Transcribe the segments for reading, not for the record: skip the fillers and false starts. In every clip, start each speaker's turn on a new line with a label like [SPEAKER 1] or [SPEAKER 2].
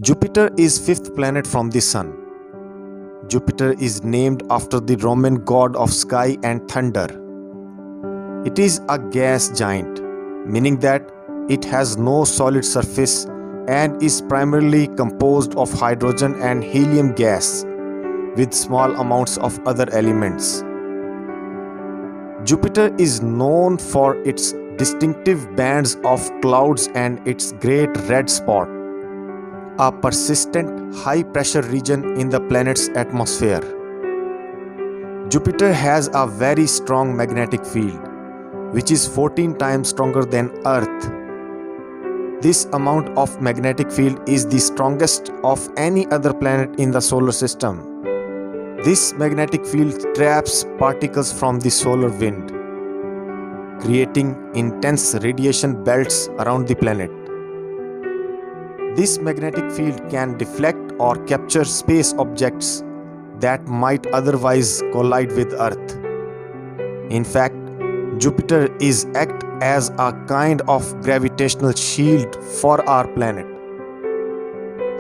[SPEAKER 1] Jupiter is fifth planet from the Sun. Jupiter is named after the Roman god of sky and thunder. It is a gas giant, meaning that it has no solid surface and is primarily composed of hydrogen and helium gas with small amounts of other elements. Jupiter is known for its distinctive bands of clouds and its great red spot, a persistent high-pressure region in the planet's atmosphere. Jupiter has a very strong magnetic field, which is 14 times stronger than Earth. This amount of magnetic field is the strongest of any other planet in the solar system. This magnetic field traps particles from the solar wind, creating intense radiation belts around the planet. This magnetic field can deflect or capture space objects that might otherwise collide with Earth. In fact, Jupiter is act as a kind of gravitational shield for our planet.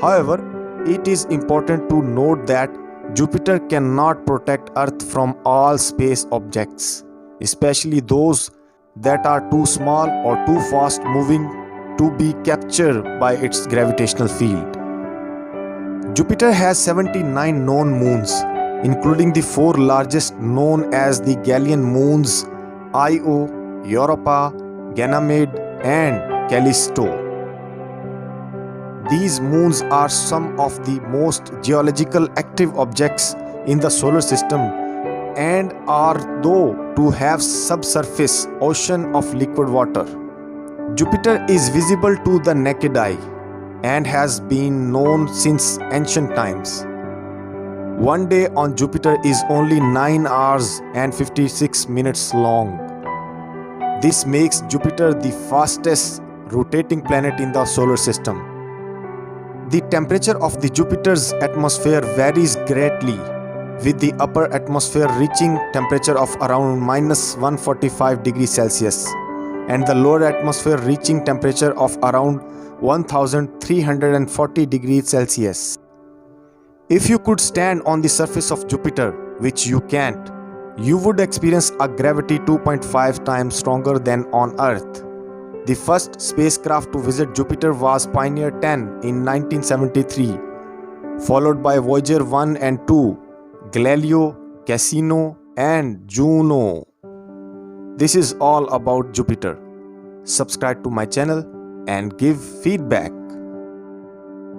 [SPEAKER 1] However, it is important to note that Jupiter cannot protect Earth from all space objects, especially those that are too small or too fast moving to be captured by its gravitational field. Jupiter has 79 known moons, including the four largest known as the Galilean moons Io, Europa, Ganymede, and Callisto. These moons are some of the most geological active objects in the solar system and are thought to have subsurface ocean of liquid water. Jupiter is visible to the naked eye and has been known since ancient times. One day on Jupiter is only 9 hours and 56 minutes long. This makes Jupiter the fastest rotating planet in the solar system. The temperature of the Jupiter's atmosphere varies greatly, with the upper atmosphere reaching temperature of around -145 degrees Celsius and the lower atmosphere reaching temperature of around 1340 degrees Celsius. If you could stand on the surface of Jupiter, which you can't, you would experience a gravity 2.5 times stronger than on Earth. The first spacecraft to visit Jupiter was Pioneer 10 in 1973, followed by Voyager 1 and 2, Galileo, Cassini, and Juno. This is all about Jupiter. Subscribe to my channel and give feedback.